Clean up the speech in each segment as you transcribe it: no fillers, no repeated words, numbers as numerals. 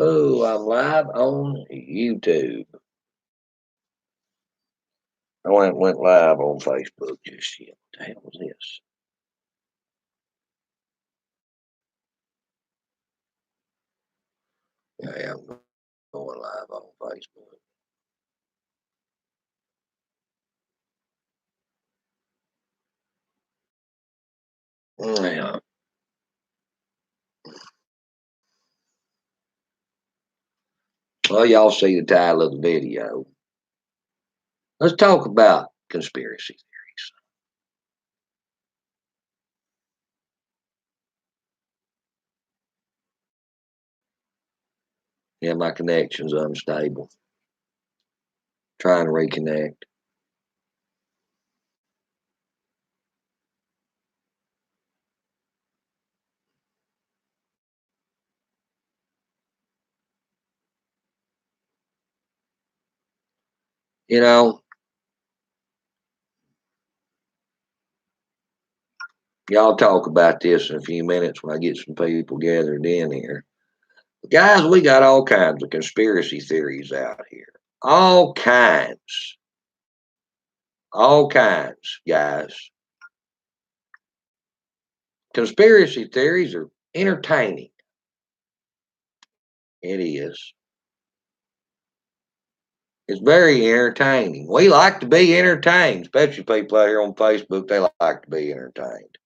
Oh, I'm live on YouTube. I went live on Facebook just yet. What the hell was this? Yeah, I'm going live on Facebook. Yeah. Well, y'all see the title of the video. Let's talk about conspiracy theories. Yeah, my connection's unstable. Trying to reconnect. You know, y'all talk about this in a few minutes when I get some people gathered in here. Guys, we got all kinds of conspiracy theories out here. All kinds. All kinds, guys. Conspiracy theories are entertaining. It is. It's very entertaining. We like to be entertained, especially people out here on Facebook. They like to be entertained.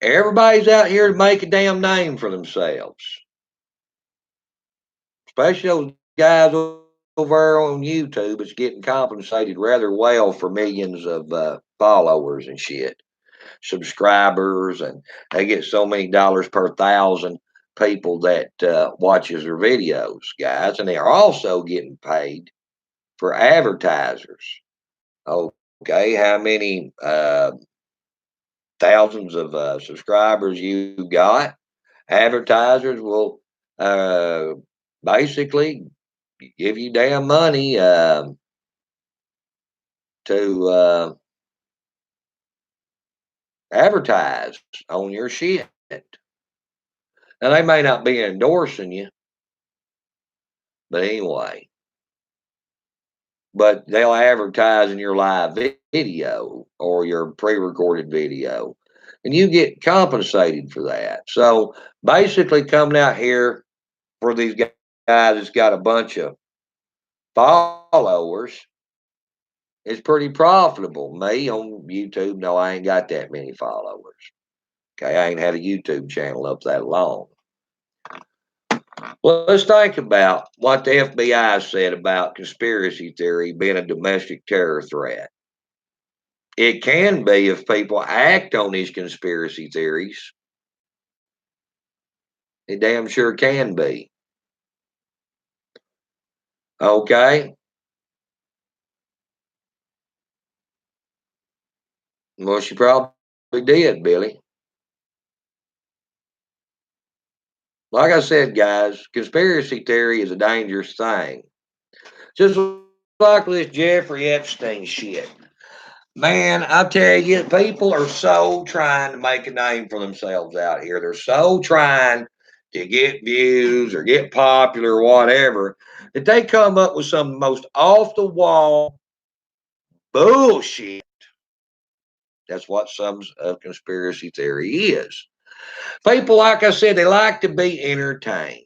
Everybody's out here to make a damn name for themselves, especially those guys over there on YouTube that's getting compensated rather well for millions of followers and shit, subscribers, and they get so many dollars per thousand people that watches their videos, guys, and they are also getting paid for advertisers. Okay, how many thousands of subscribers you got? Advertisers will uh, basically give you damn money to advertise on your shit. Now they may not be endorsing you, but anyway, but they'll advertise in your live video or your pre-recorded video, and you get compensated for that. So basically, coming out here for these guys that's got a bunch of followers is pretty profitable. Me on YouTube, no, I ain't got that many followers. Okay, I ain't had a YouTube channel up that long. Well, let's think about what the FBI said about conspiracy theory being a domestic terror threat. It can be if people act on these conspiracy theories. It damn sure can be. Okay. Well, she probably did, Billy. Like I said, guys, conspiracy theory is a dangerous thing. Just like this Jeffrey Epstein shit. Man, I tell you, people are so trying to make a name for themselves out here. They're so trying to get views or get popular or whatever that they come up with some most off the wall bullshit. That's what some conspiracy theory is. People, like I said, they like to be entertained.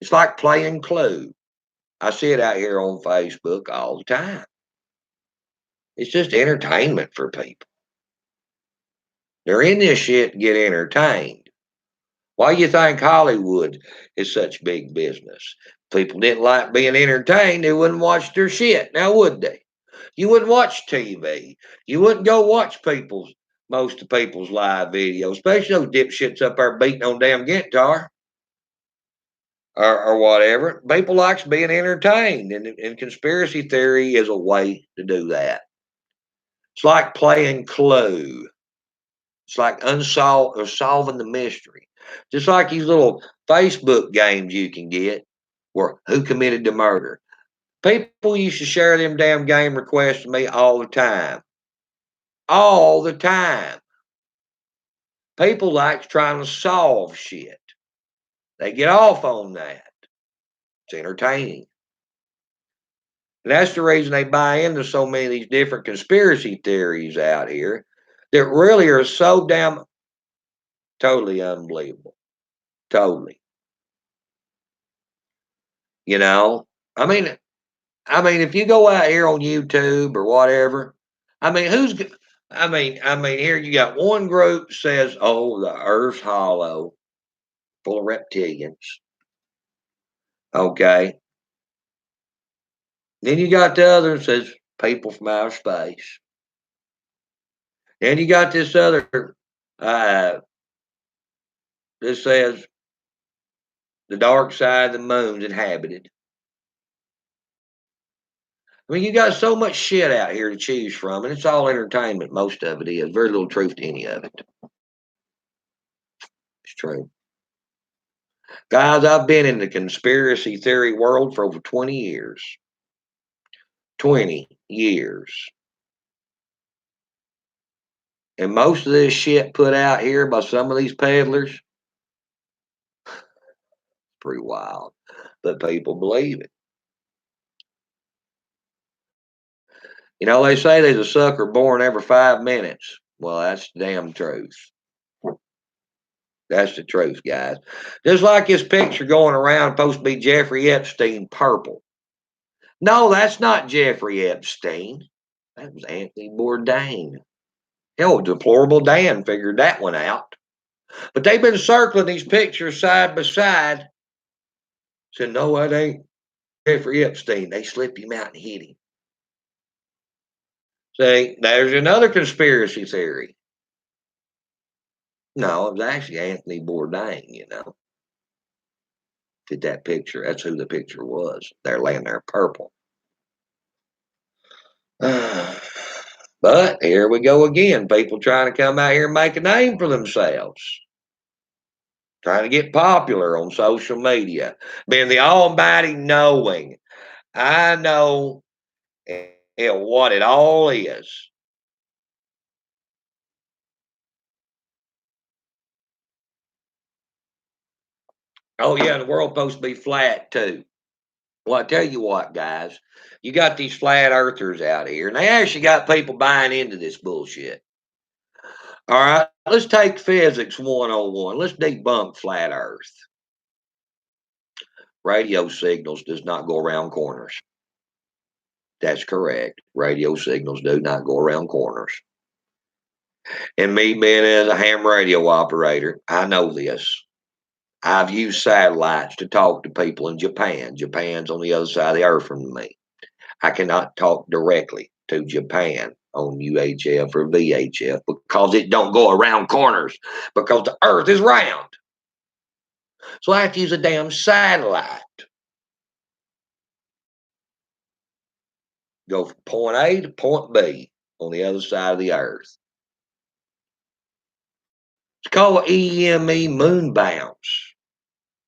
It's like playing Clue. I see it out here on Facebook all the time. It's just entertainment for people. They're in this shit to get entertained. Why do you think Hollywood is such big business? People didn't like being entertained, they wouldn't watch their shit. Now, would they? You wouldn't watch TV. You wouldn't go watch most of people's live videos, especially those dipshits up there beating on damn guitar or whatever. People likes being entertained, and conspiracy theory is a way to do that. It's like playing Clue. It's like unsolved or solving the mystery. Just like these little Facebook games you can get where who committed the murder. People used to share them damn game requests to me all the time. All the time. People like trying to solve shit. They get off on that. It's entertaining. And that's the reason they buy into so many of these different conspiracy theories out here that really are so damn totally unbelievable. Totally. You know? I mean if you go out here on YouTube or whatever, I mean, here you got one group says, "Oh, the Earth's hollow, full of reptilians." Okay. Then you got the other that says people from outer space. Then you got this other uh that says the dark side of the moon's inhabited. I mean, you got so much shit out here to choose from, and it's all entertainment. Most of it is. Very little truth to any of it. It's true. Guys, I've been in the conspiracy theory world for over 20 years. 20 years. And most of this shit put out here by some of these peddlers, pretty wild. But people believe it. You know, they say there's a sucker born every 5 minutes. Well, that's the damn truth. That's the truth, guys. Just like this picture going around, supposed to be Jeffrey Epstein purple. No, that's not Jeffrey Epstein. That was Anthony Bourdain. Hell, Deplorable Dan figured that one out. But they've been circling these pictures side by side. Said, no, that ain't Jeffrey Epstein. They slipped him out and hit him. See, there's another conspiracy theory. No, it was actually Anthony Bourdain, you know. Did that picture. That's who the picture was. They're laying there purple. But here we go again. People trying to come out here and make a name for themselves. Trying to get popular on social media. Being the almighty knowing. I know what it all is. Oh, yeah, the world's supposed to be flat too. Well, I tell you what, guys, you got these flat earthers out here, and they actually got people buying into this bullshit. All right, let's take physics 101. Let's debunk flat earth. Radio signals does not go around corners. That's correct. Radio signals do not go around corners. And me being as a ham radio operator, I know this. I've used satellites to talk to people in Japan. Japan's on the other side of the earth from me. I cannot talk directly to Japan on UHF or VHF because it don't go around corners because the earth is round. So I have to use a damn satellite. Go from point A to point B on the other side of the earth. It's called EME moon bounce.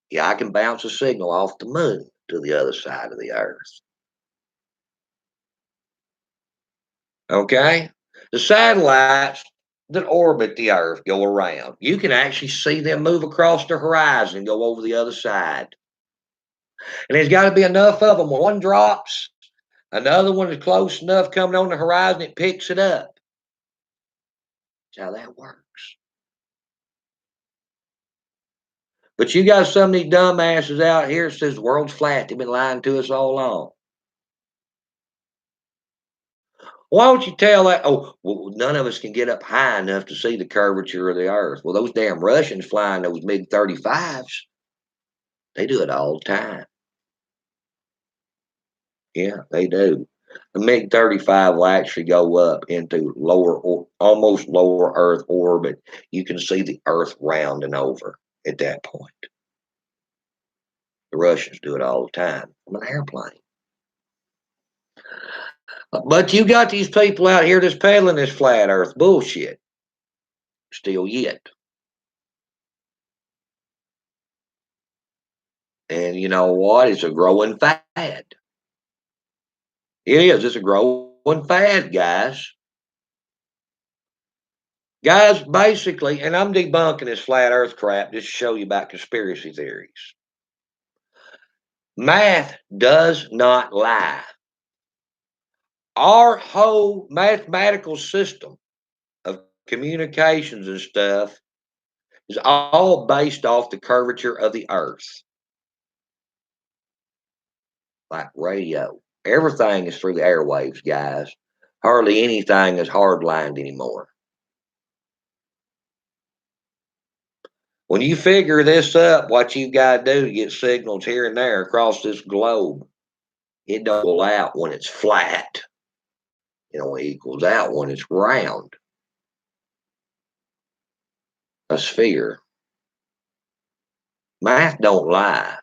Yeah, I can bounce a signal off the moon to the other side of the earth. Okay? The satellites that orbit the earth go around. You can actually see them move across the horizon and go over the other side. And there's got to be enough of them. One drops, another one is close enough coming on the horizon, it picks it up. That's how that works. But you got some of these dumbasses out here that says the world's flat. They've been lying to us all along. Why don't you tell that? Oh, well, none of us can get up high enough to see the curvature of the earth. Well, those damn Russians flying those MiG-35s, they do it all the time. Yeah, they do. The MiG-35 will actually go up into almost lower Earth orbit. You can see the Earth rounding over at that point. The Russians do it all the time from an airplane. But you got these people out here that's peddling this flat Earth bullshit. Still yet. And you know what? It's a growing fad. It is. It's a growing fad, guys. Guys, basically, and I'm debunking this flat earth crap just to show you about conspiracy theories. Math does not lie. Our whole mathematical system of communications and stuff is all based off the curvature of the earth. Like radio. Everything is through the airwaves, guys. Hardly anything is hardlined anymore. When you figure this up, what you've got to do to get signals here and there across this globe, it don't equal out when it's flat. It only equals out when it's round. A sphere. Math don't lie.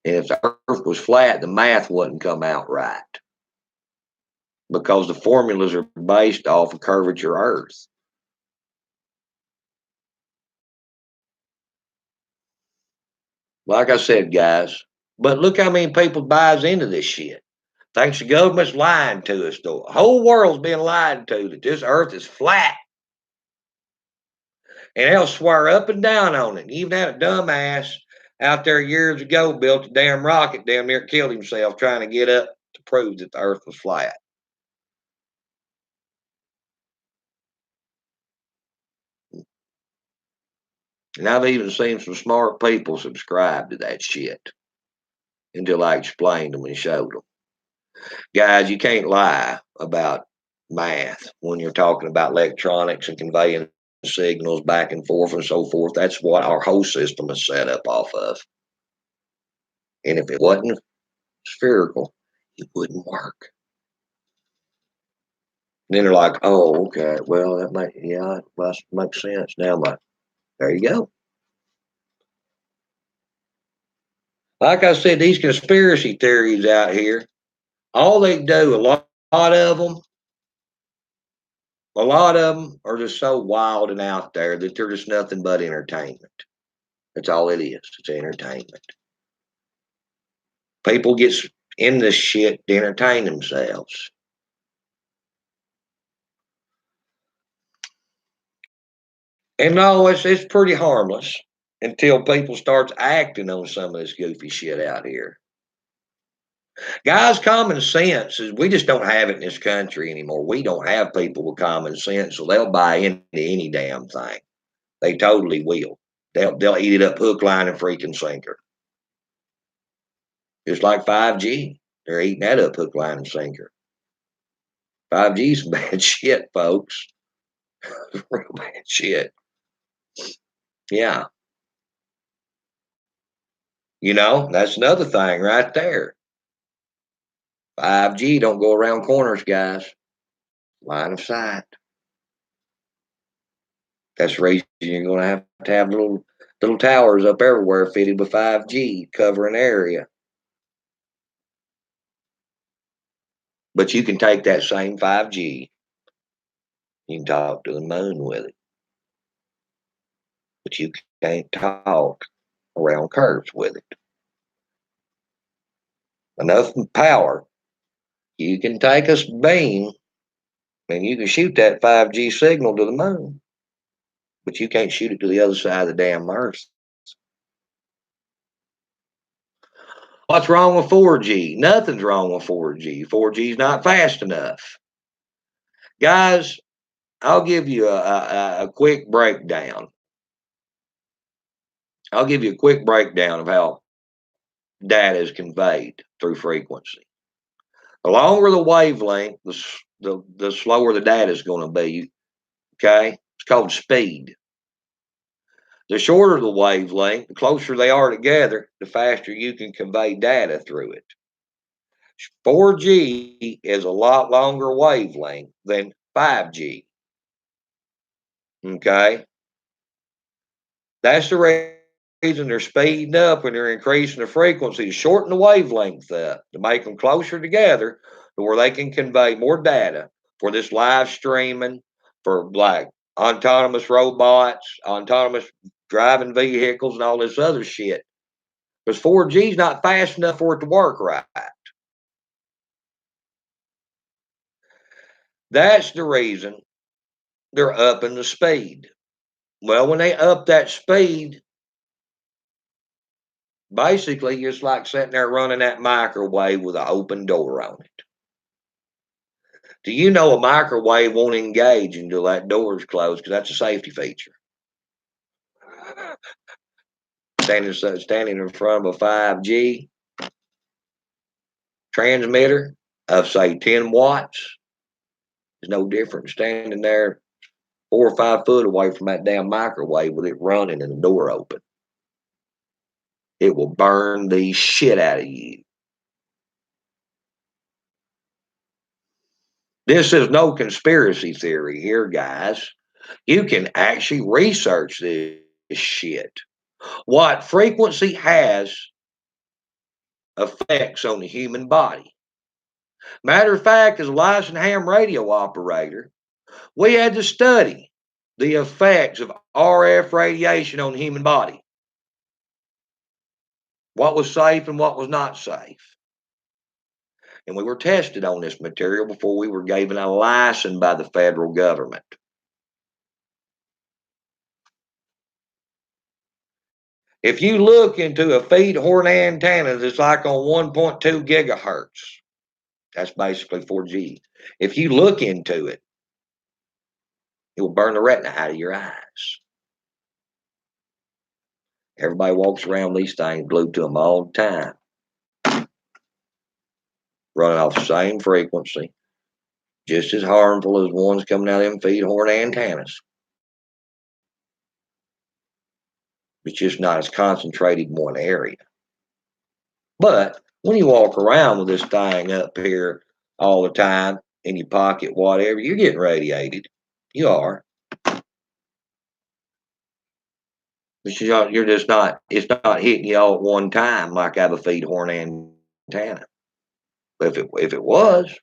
And if the earth was flat, the math wouldn't come out right. Because the formulas are based off of curvature earth. Like I said, guys, but look how many people buys into this shit. Thinks the government's lying to us, though. The whole world's being lied to that this earth is flat. And they'll swear up and down on it. Even had a dumbass out there years ago built a damn rocket, damn near killed himself trying to get up to prove that the earth was flat. And I've even seen some smart people subscribe to that shit until I explained them and showed them. Guys, you can't lie about math when you're talking about electronics and conveying signals back and forth and so forth. That's what our whole system is set up off of. And if it wasn't spherical, it wouldn't work. Then they're like, oh, okay, well, that makes sense. Now, there you go. Like I said, these conspiracy theories out here, all they do, a lot of them are just so wild and out there that they're just nothing but entertainment. That's all it is. It's entertainment. People get in this shit to entertain themselves. And no, it's pretty harmless until people starts acting on some of this goofy shit out here. Guys, common sense is we just don't have it in this country anymore. We don't have people with common sense, so they'll buy into any damn thing. They totally will. They'll eat it up hook, line, and freaking sinker. Just like 5G. They're eating that up hook, line, and sinker. 5G is bad shit, folks. Real bad shit. Yeah. You know, that's another thing right there. 5G don't go around corners, guys. Line of sight. That's the reason you're going to have little towers up everywhere fitted with 5G, covering area. But you can take that same 5G. You can talk to the moon with it. But you can't talk around curves with it. Enough power. You can take a beam and you can shoot that 5G signal to the moon. But you can't shoot it to the other side of the damn earth. What's wrong with 4G? Nothing's wrong with 4G. 4G is not fast enough. Guys, I'll give you a quick breakdown. I'll give you a quick breakdown of how data is conveyed through frequency. The longer the wavelength, the slower the data is going to be. Okay? It's called speed. The shorter the wavelength, the closer they are together, the faster you can convey data through it. 4G is a lot longer wavelength than 5G. Okay? That's the reason they're speeding up and they're increasing the frequency to shorten the wavelength up to make them closer together to where they can convey more data for this live streaming, for like autonomous robots, autonomous driving vehicles, and all this other shit. Because 4G is not fast enough for it to work right. That's the reason they're upping the speed. Well, when they up that speed, basically it's like sitting there running that microwave with an open door on it. Do you know a microwave won't engage until that door is closed because that's a safety feature? Standing in front of a 5G transmitter of, say, 10 watts is no different standing there 4 or 5 foot away from that damn microwave with it running and the door open. It will burn the shit out of you. This is no conspiracy theory here, guys. You can actually research this shit. What frequency has effects on the human body. Matter of fact, as a licensed ham radio operator, we had to study the effects of RF radiation on the human body. What was safe and what was not safe. And we were tested on this material before we were given a license by the federal government. If you look into a feed horn antenna that's like on 1.2 gigahertz, that's basically 4G. If you look into it, it will burn the retina out of your eyes. Everybody walks around these things glued to them all the time, running off the same frequency, just as harmful as ones coming out of them feed horn antennas. It's just not as concentrated in one area. But when you walk around with this thing up here all the time in your pocket, whatever, you're getting radiated. You are. But you're just not, it's not hitting you all at one time like I have a feed horn antenna. But if it was,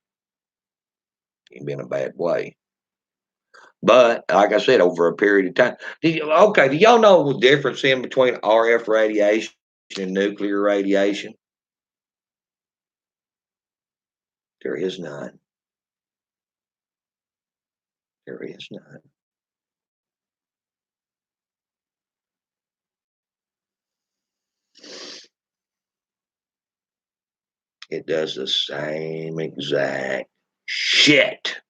you'd be in a bad way. But like I said, over a period of time. Do y'all know the difference in between RF radiation and nuclear radiation? There is none. There is none. It does the same exact shit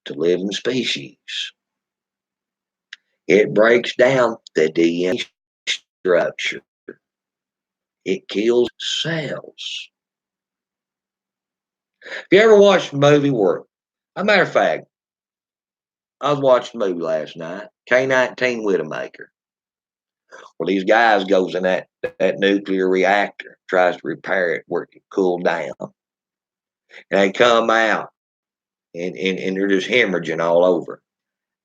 to living species. It breaks down the DNA structure. It kills cells. Have you ever watched a movie where, as a matter of fact, I was watching a movie last night, K-19 Widowmaker, where these guys goes in that nuclear reactor, tries to repair it, where it can cool down. And they come out and they're just hemorrhaging all over.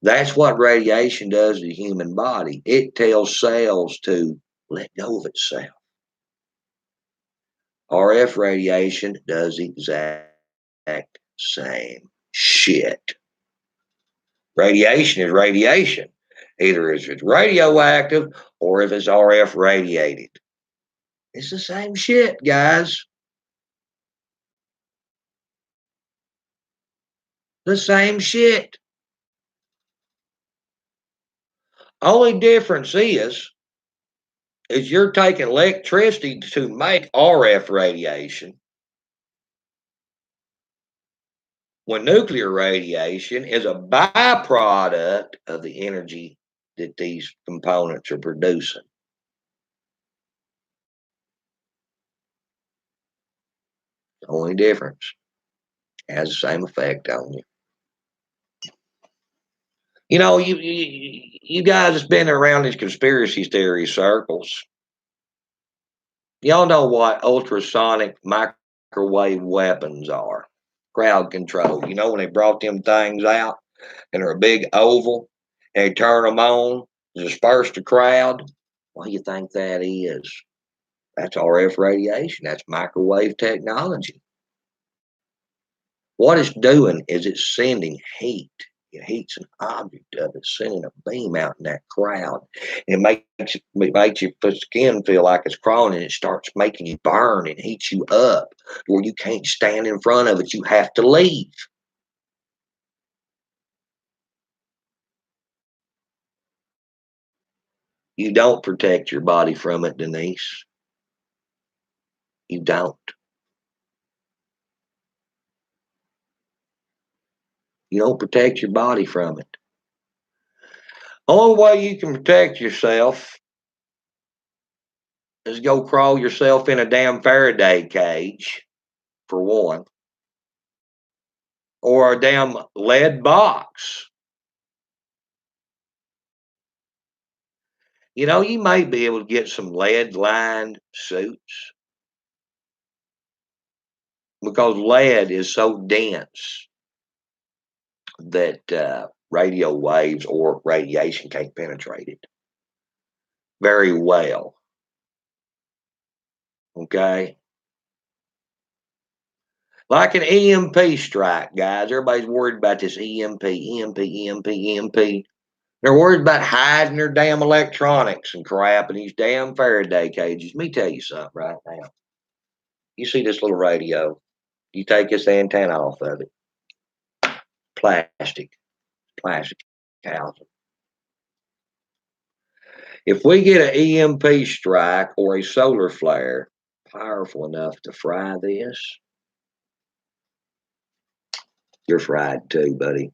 That's what radiation does to the human body. It tells cells to let go of itself. RF radiation does the exact same shit. Radiation is radiation, either if it's radioactive or if it's RF radiated. It's the same shit, guys. The same shit. Only difference is you're taking electricity to make RF radiation, when nuclear radiation is a byproduct of the energy that these components are producing. Only difference. Has the same effect on you. You know, you guys have been around these conspiracy theory circles. Y'all know what ultrasonic microwave weapons are. Crowd control. You know, when they brought them things out and they're a big oval and they turn them on, disperse the crowd. What do you think that is? That's RF radiation. That's microwave technology. What it's doing is it's sending heat It heats an object of it, sending a beam out in that crowd. And it makes your skin feel like it's crawling, and it starts making you burn and heats you up where you can't stand in front of it. You have to leave. You don't protect your body from it, Denise. You don't. You don't protect your body from it. Only way you can protect yourself is go crawl yourself in a damn Faraday cage, for one, or a damn lead box. You know, you may be able to get some lead lined suits because lead is so dense that radio waves or radiation can't penetrate it very well. Okay. Like an EMP strike, guys. Everybody's worried about this EMP, EMP, EMP, EMP. They're worried about hiding their damn electronics and crap in these damn Faraday cages. Let me tell you something right now. You see this little radio, you take this antenna off of it, plastic, plastic housing. If we get an EMP strike or a solar flare powerful enough to fry this, you're fried too, buddy.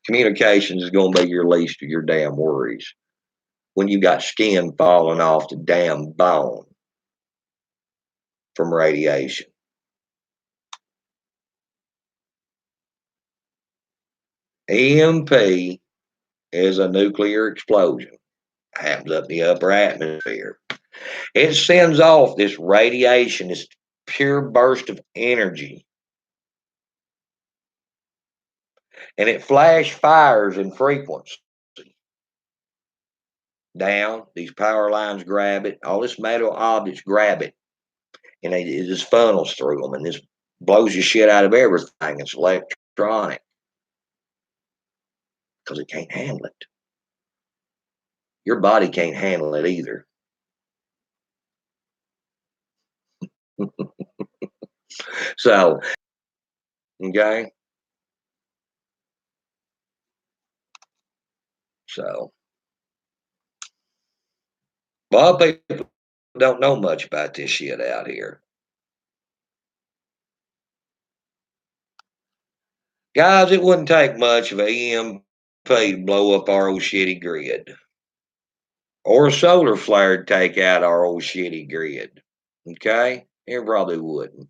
Communications is going to be your least of your damn worries when you got skin falling off the damn bone from radiation. EMP is a nuclear explosion. Happens up in the upper atmosphere. It sends off this radiation, this pure burst of energy, and it flash fires in frequency. Down, these power lines grab it, all this metal objects grab it, and it just funnels through them, and this blows your shit out of everything. It's electronic because it can't handle it. Your body can't handle it either. So, okay. So, a lot of people don't know much about this shit out here. Guys, it wouldn't take much of an EMP to blow up our old shitty grid. Or a solar flare to take out our old shitty grid. Okay? It probably wouldn't.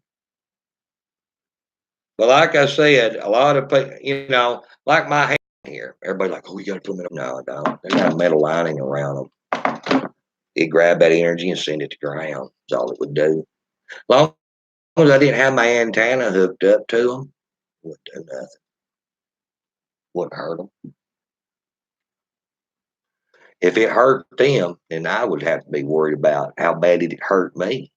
But like I said, a lot of people, like my hand here, everybody's like, oh, you got to put them in. No, I don't. They got a metal lining around them. It grab that energy and send it to ground. That's all it would do. As long as I didn't have my antenna hooked up to them, it wouldn't do nothing. Wouldn't hurt them. If it hurt them, then I would have to be worried about how bad did it hurt me.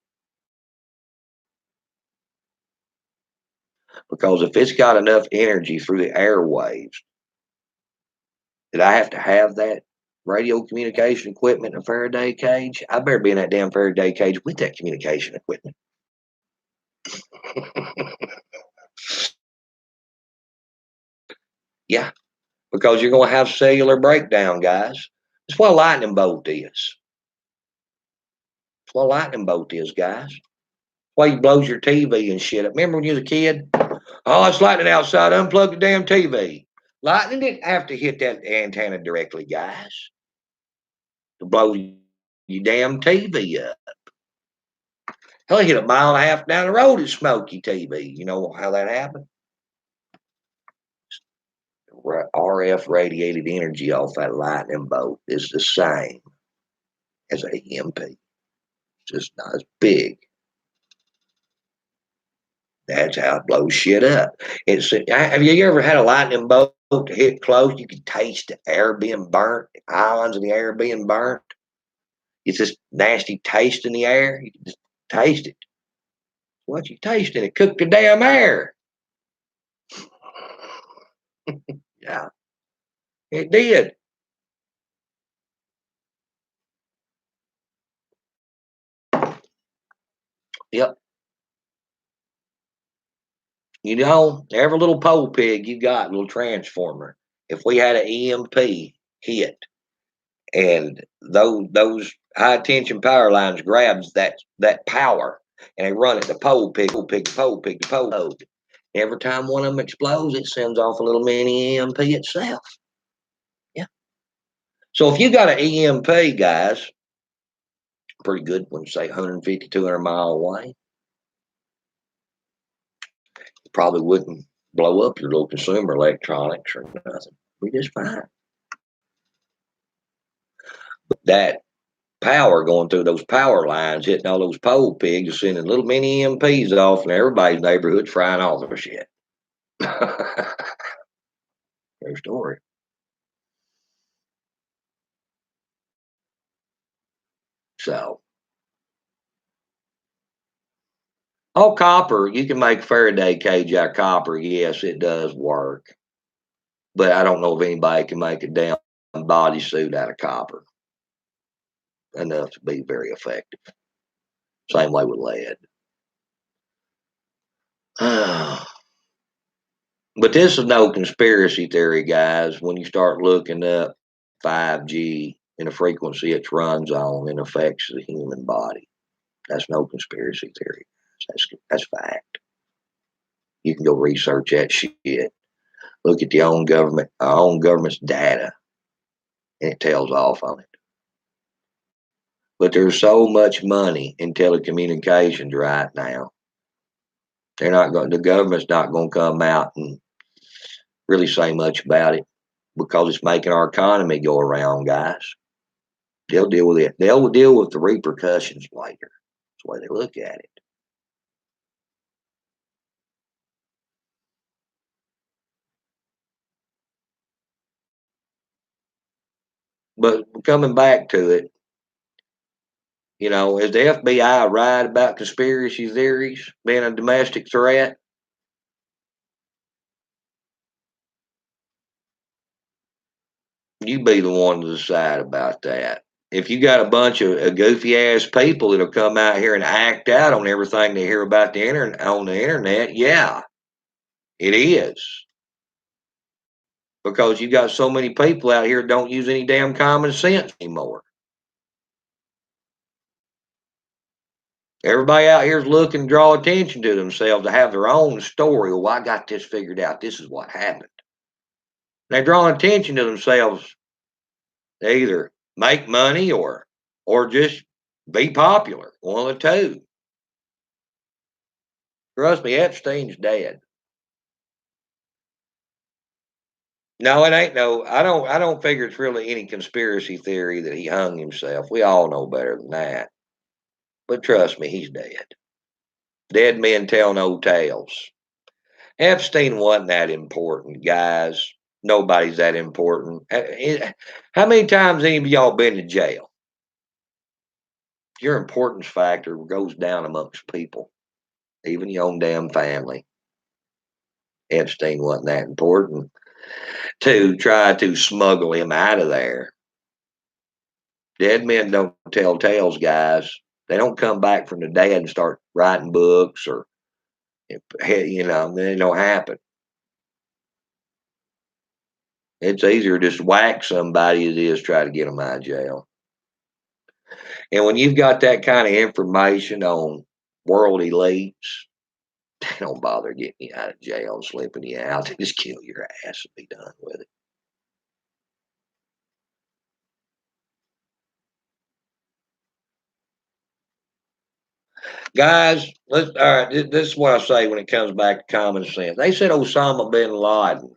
Because if it's got enough energy through the airwaves that I have to have that radio communication equipment in a Faraday cage, I better be in that damn Faraday cage with that communication equipment. Yeah, because you're going to have cellular breakdown, guys. That's what a lightning bolt is. That's what a lightning bolt is, guys. Why you blows your TV and shit up. Remember when you was a kid? Oh, it's lightning outside. Unplug the damn TV. Lightning didn't have to hit that antenna directly, guys, to blow your damn TV up. Hell, hit a mile and a half down the road and smoky TV. You know how that happened? RF radiated energy off that lightning bolt is the same as a EMP. It's just not as big. That's how it blows shit up. Have you ever had a lightning bolt to hit close? You could taste the air being burnt, the islands of the air being burnt. It's this nasty taste in the air. You can just taste it. What you tasting? It cooked the damn air. Yeah, it did. Yep. You know, every little pole pig you got, little transformer. If we had an EMP hit and those high tension power lines grabs that power and they run it to pole pig to pole pig. Every time one of them explodes, it sends off a little mini EMP itself. Yeah. So if you got an EMP, guys, pretty good when say 150, 200 mile away, it probably wouldn't blow up your little consumer electronics or nothing. Be just fine. But that power going through those power lines, hitting all those pole pigs, and sending little mini EMPs off, and everybody's neighborhood's frying all their shit. True story. So, oh, copper, you can make Faraday cage out of copper. Yes, it does work. But I don't know if anybody can make a damn bodysuit out of copper enough to be very effective. Same way with lead. But this is no conspiracy theory, guys. When you start looking up 5G and the frequency it runs on and affects the human body, that's no conspiracy theory. That's fact. You can go research that shit. Look at the own government, our own government's data, and it tells off on it. But there's so much money in telecommunications right now. They're not going. The government's not going to come out and really say much about it because it's making our economy go around, guys. They'll deal with it. They'll deal with the repercussions later. That's the way they look at it. But coming back to it, is the FBI right about conspiracy theories being a domestic threat? You be the one to decide about that. If you got a bunch of goofy ass people that'll come out here and act out on everything they hear about the internet on the internet, yeah, it is. Because you got so many people out here that don't use any damn common sense anymore. Everybody out here is looking to draw attention to themselves to have their own story. Well, I got this figured out. This is what happened. They're drawing attention to themselves. They either make money or just be popular. One of the two. Trust me, Epstein's dead. No, it ain't no. I don't figure it's really any conspiracy theory that he hung himself. We all know better than that. But trust me, he's dead. Dead men tell no tales. Epstein wasn't that important, guys. Nobody's that important. How many times any of y'all been to jail? Your importance factor goes down amongst people, even your own damn family. Epstein wasn't that important to try to smuggle him out of there. Dead men don't tell tales, guys. They don't come back from the dead and start writing books or, they don't happen. It's easier to just whack somebody as it is try to get them out of jail. And when you've got that kind of information on world elites, they don't bother getting you out of jail and slipping you out. They just kill your ass and be done with it. Guys, let's all right. This is what I say when it comes back to common sense. They said Osama bin Laden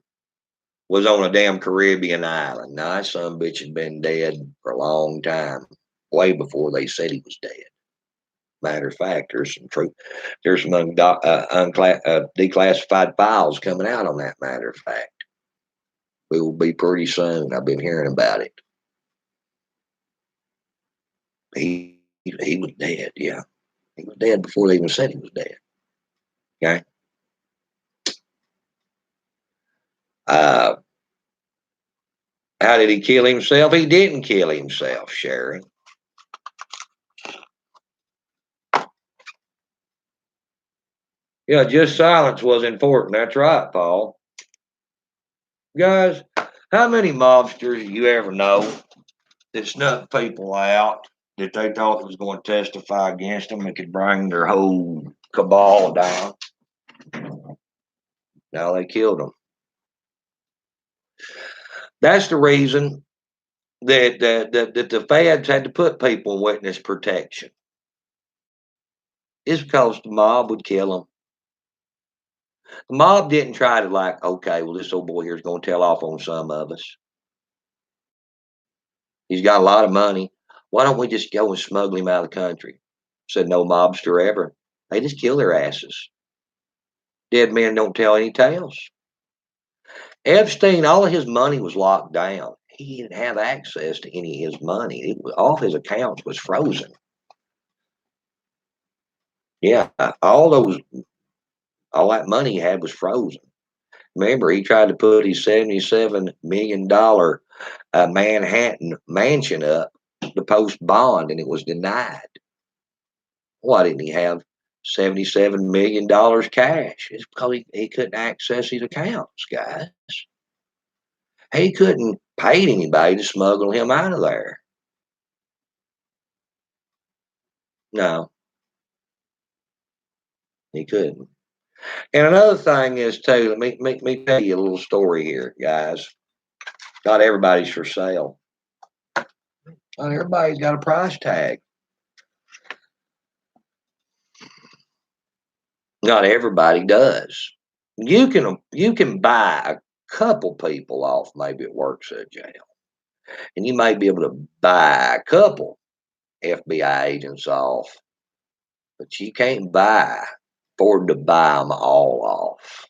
was on a damn Caribbean island. Now that son bitch had been dead for a long time, way before they said he was dead. Matter of fact, there's some truth. There's some declassified files coming out on that. Matter of fact, it will be pretty soon. I've been hearing about it. He was dead. Yeah, he was dead before they even said he was dead. Okay. Uh, how did he kill himself? He didn't kill himself, Sharon. Yeah, just silence was important. That's right, Paul. Guys, how many mobsters you ever know that snuck people out that they thought was going to testify against them and could bring their whole cabal down? Now they killed them. That's the reason that the feds had to put people in witness protection. It's because the mob would kill them. The mob didn't try to like, okay, well, this old boy here is going to tell off on some of us. He's got a lot of money. Why don't we just go and smuggle him out of the country? Said no mobster ever. They just kill their asses. Dead men don't tell any tales. Epstein, all of his money was locked down. He didn't have access to any of his money. All of his accounts was frozen. Yeah, all that money he had was frozen. Remember, he tried to put his $77 million Manhattan mansion up to post bond, and it was denied. Why didn't he have $77 million cash? It's because he couldn't access his accounts, guys. He couldn't pay anybody to smuggle him out of there. No, he couldn't. And another thing is too, let me tell you a little story here, guys. Not everybody's for sale. Not everybody's got a price tag. Not everybody does. You can buy a couple people off maybe at works at jail. And you may be able to buy a couple FBI agents off, but you can't afford to buy them all off.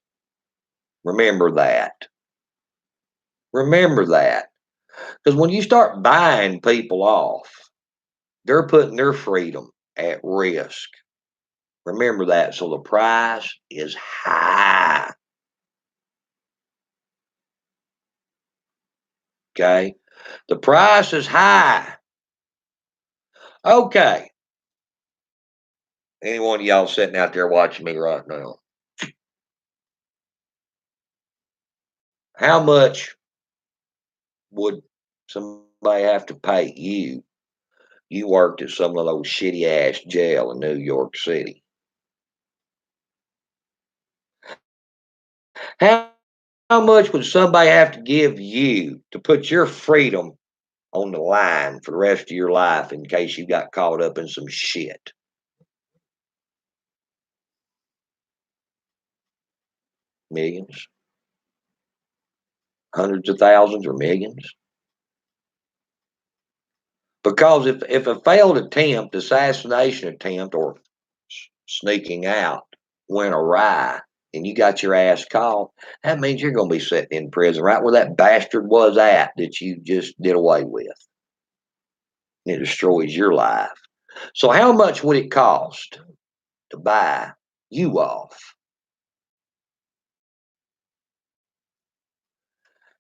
Remember that. Remember that. Because when you start buying people off, they're putting their freedom at risk. Remember that. So the price is high. Okay. The price is high. Okay. Any one of y'all sitting out there watching me right now, how much would somebody have to pay you? You worked at some of those shitty ass jail in New York City. How, how much would somebody have to give you to put your freedom on the line for the rest of your life in case you got caught up in some shit? Millions? Hundreds of thousands or millions? Because if a failed attempt, assassination attempt, or sneaking out went awry and you got your ass caught, that means you're going to be sitting in prison right where that bastard was at that you just did away with. It destroys your life. So, how much would it cost to buy you off?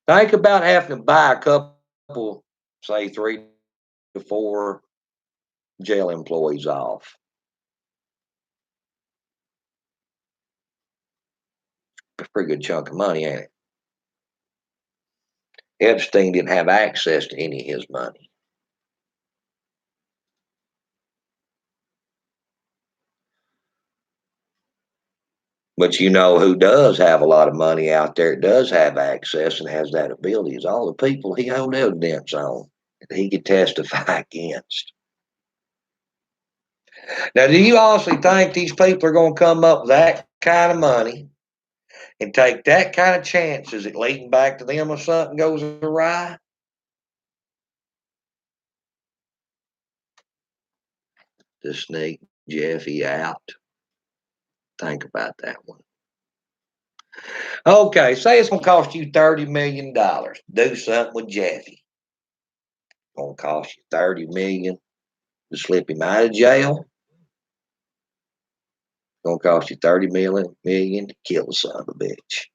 Think about having to buy a couple, say 3 to 4 jail employees off. A pretty good chunk of money, ain't it? Epstein didn't have access to any of his money. But you know who does have a lot of money out there, does have access and has that ability, is all the people he held evidence on that he could testify against. Now, do you honestly think these people are going to come up with that kind of money and take that kind of chances at leading back to them if something goes awry? To sneak Jeffy out? Think about that one. Okay, say it's going to cost you $30 million to do something with Jeffy. It's going to cost you $30 million to slip him out of jail. It's going to cost you $30 million to kill the son of a bitch.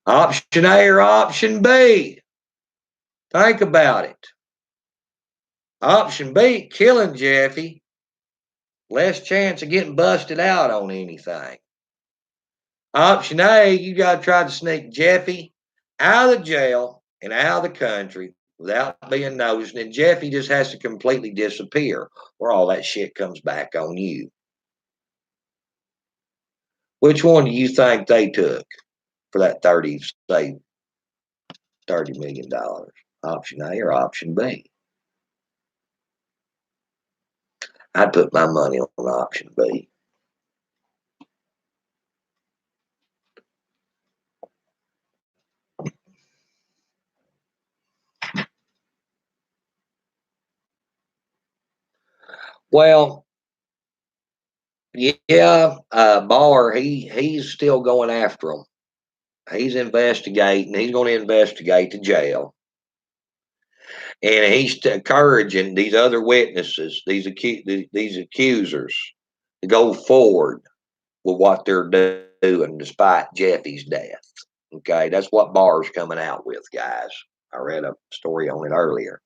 Option A or option B? Think about it. Option B, killing Jeffy. Less chance of getting busted out on anything. Option A, you got to try to sneak Jeffy out of the jail and out of the country without being noticed. And Jeffy just has to completely disappear or all that shit comes back on you. Which one do you think they took for that $30 million? Option A or option B? I'd put my money on option B. Well, yeah, Barr, he's still going after them. He's investigating. He's going to investigate the jail, and he's encouraging these other witnesses, these accusers, to go forward with what they're doing, despite Jeffy's death. Okay, that's what Barr's coming out with, guys. I read a story on it earlier.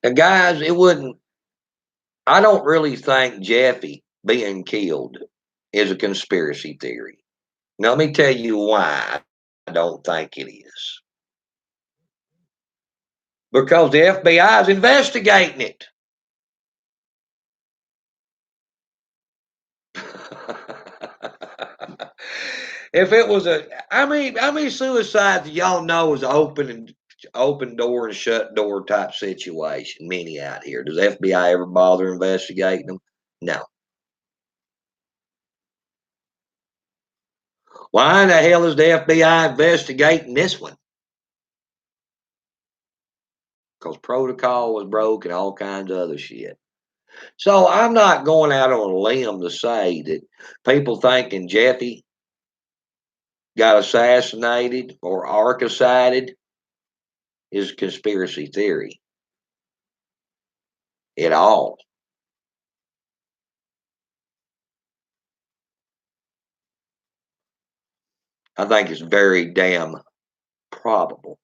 And guys, it wouldn't. I don't really think Jeffy being killed is a conspiracy theory. Now, let me tell you why I don't think it is. Because the FBI is investigating it. If it was how many suicides y'all know is open door and shut door type situation? Many out here. Does the FBI ever bother investigating them? No. Why in the hell is the FBI investigating this one? Because protocol was broke and all kinds of other shit. So I'm not going out on a limb to say that people thinking Jeffy got assassinated or archicided is a conspiracy theory at all. I think it's very damn probable.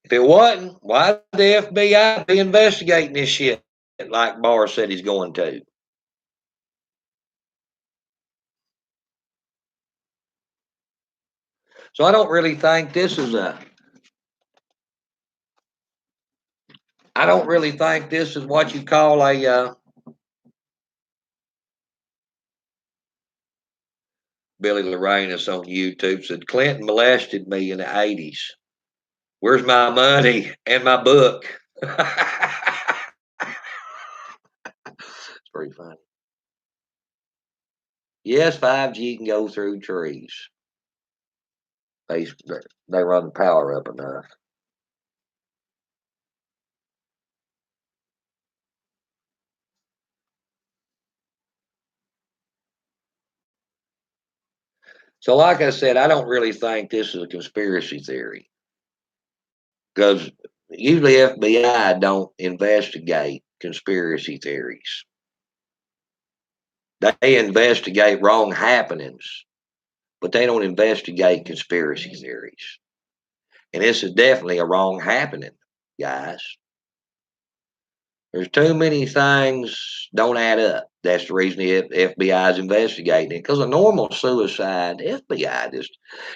If it wasn't, why the FBI be investigating this shit like Barr said he's going to? So I don't really think this is a. I don't really think this is what you call a. Billy Lorainus on YouTube said Clinton molested me in the '80s. Where's my money and my book? It's pretty funny. Yes, 5G can go through trees. They run the power up enough. So, like I said, I don't really think this is a conspiracy theory because usually FBI don't investigate conspiracy theories. They investigate wrong happenings, but they don't investigate conspiracy theories. And this is definitely a wrong happening, guys. There's too many things don't add up. That's the reason the FBI is investigating it. Because a normal suicide, FBI just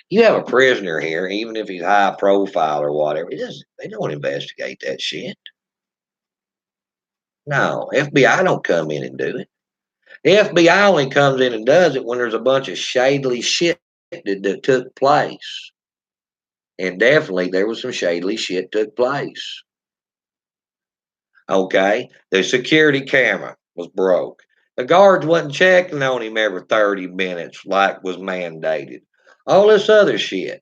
you have a prisoner here, even if he's high profile or whatever, they don't investigate that shit. No, FBI don't come in and do it. The FBI only comes in and does it when there's a bunch of shady shit that took place. And definitely there was some shady shit took place. Okay, the security camera was broke. The guards wasn't checking on him every 30 minutes like was mandated. All this other shit.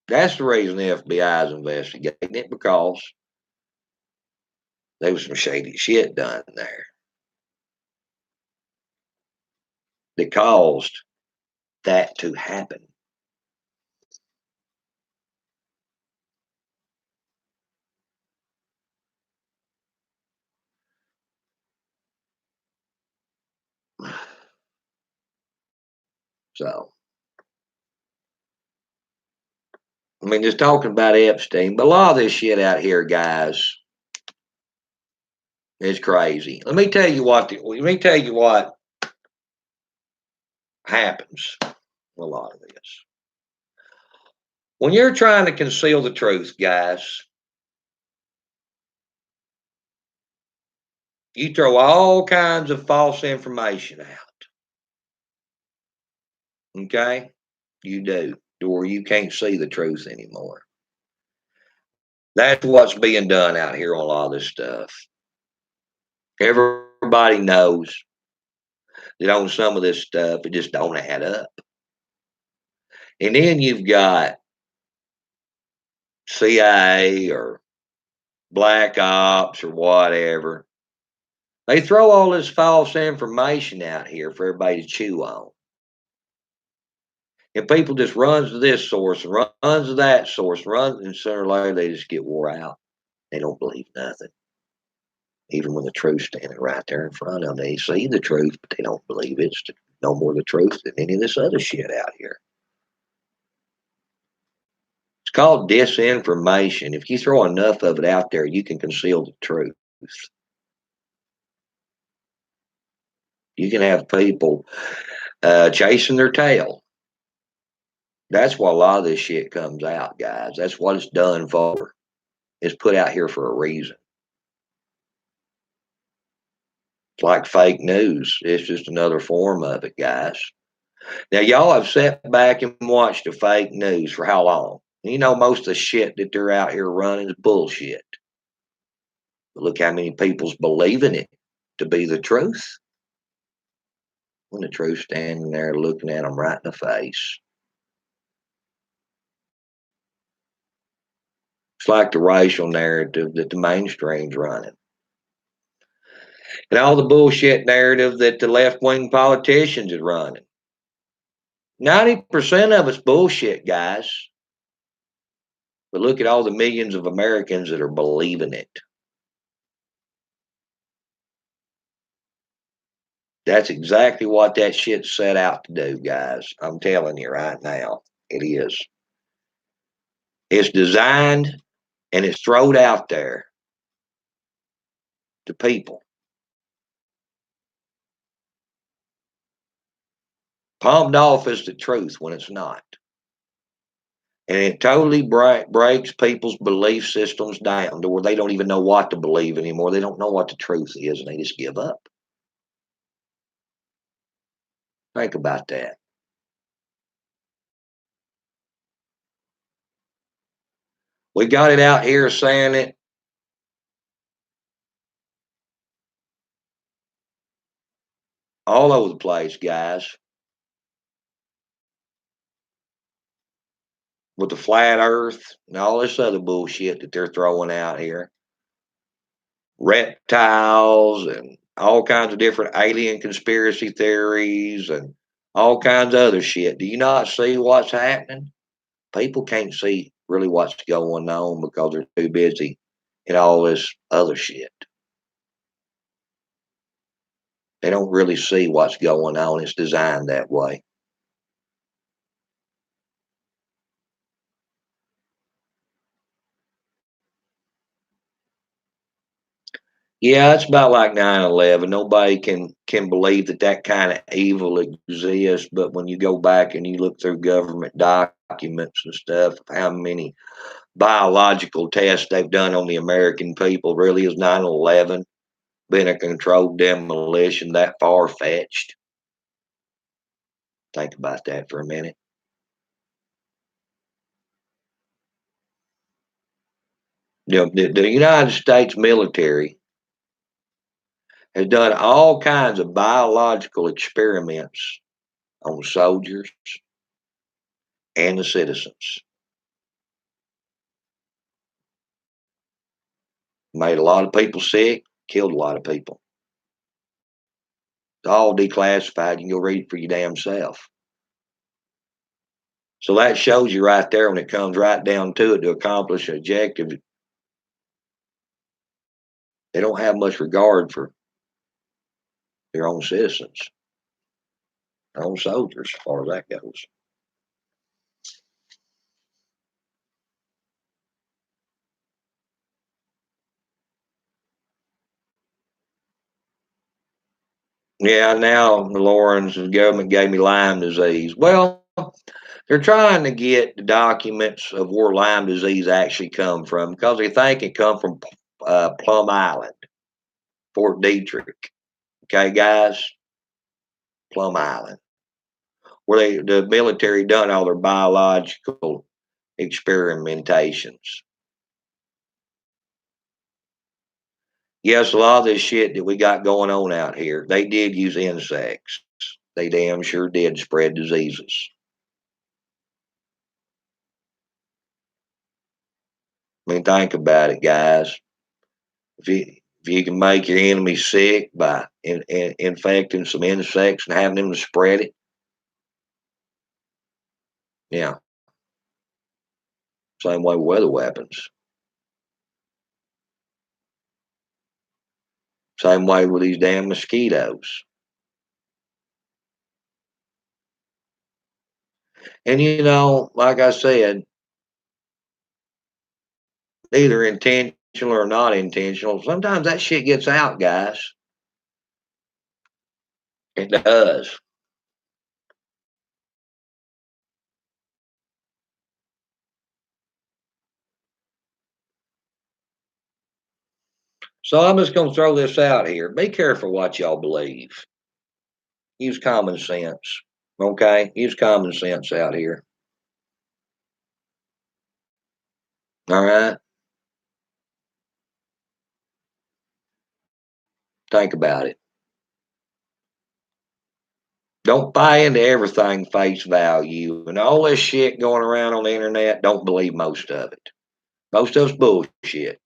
That's the reason the FBI is investigating it because there was some shady shit done there that caused that to happen. So, I mean, just talking about Epstein, but a lot of this shit out here, guys, is crazy. Let me tell you what. Let me tell you what happens. A lot of this. When you're trying to conceal the truth, guys, you throw all kinds of false information out. Okay? You do, or you can't see the truth anymore. That's what's being done out here on a lot of this stuff. Everybody knows that on some of this stuff, it just don't add up. And then you've got CIA or Black Ops or whatever. They throw all this false information out here for everybody to chew on. And people just runs to this source and runs to that source, runs, and sooner or later they just get wore out. They don't believe nothing. Even when the truth's standing right there in front of them, they see the truth, but they don't believe it's no more the truth than any of this other shit out here. It's called disinformation. If you throw enough of it out there, you can conceal the truth. You can have people chasing their tail. That's why a lot of this shit comes out, guys. That's what it's done for. It's put out here for a reason. It's like fake news. It's just another form of it, guys. Now, y'all have sat back and watched the fake news for how long? You know, most of the shit that they're out here running is bullshit. But look how many people's believing it to be the truth. When the truth's standing there looking at them right in the face. It's like the racial narrative that the mainstream's running. And all the bullshit narrative that the left-wing politicians is running. 90% of it's bullshit, guys. But look at all the millions of Americans that are believing it. That's exactly what that shit's set out to do, guys. I'm telling you right now, it is. It's designed and it's thrown out there to people. Palmed off as the truth when it's not. And it totally breaks people's belief systems down to where they don't even know what to believe anymore. They don't know what the truth is and they just give up. Think about that. We got it out here saying it all over the place, guys. With the flat earth and all this other bullshit that they're throwing out here. Reptiles and all kinds of different alien conspiracy theories and all kinds of other shit. Do you not see what's happening? People can't see really what's going on because they're too busy in all this other shit. They don't really see what's going on. It's designed that way. Yeah, it's about like 9/11. Nobody can believe that that kind of evil exists. But when you go back and you look through government documents and stuff, how many biological tests they've done on the American people, really is 9/11 been a controlled demolition that far fetched? Think about that for a minute. The United States military has done all kinds of biological experiments on soldiers and the citizens. Made a lot of people sick, killed a lot of people. It's all declassified. You can go read it for your damn self. So that shows you right there when it comes right down to it to accomplish an objective. They don't have much regard for their own citizens. on soldiers as far as that goes. Yeah, now the Lawrence and government gave me Lyme disease. Well, they're trying to get the documents of where Lyme disease actually come from because they think it come from Plum Island, Fort Detrick. Okay, guys, Plum Island, where the military done all their biological experimentations. Yes, a lot of this shit that we got going on out here, they did use insects. They damn sure did spread diseases. I mean, think about it, guys. If you can make your enemy sick by infecting some insects and having them to spread it, yeah. Same way with weather weapons. Same way with these damn mosquitoes. And like I said, either intentional or not intentional, sometimes that shit gets out, guys. It does. So I'm just going to throw this out here. Be careful what y'all believe. Use common sense. Okay? Use common sense out here. All right? Think about it. Don't buy into everything face value. And all this shit going around on the internet, don't believe most of it. Most of it's bullshit.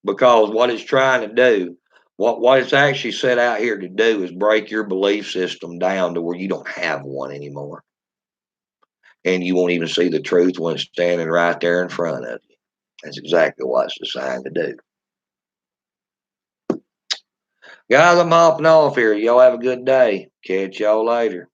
Because what it's trying to do, what it's actually set out here to do is break your belief system down to where you don't have one anymore. And you won't even see the truth when it's standing right there in front of you. That's exactly what it's designed to do. Guys, I'm hopping off here. Y'all have a good day. Catch y'all later.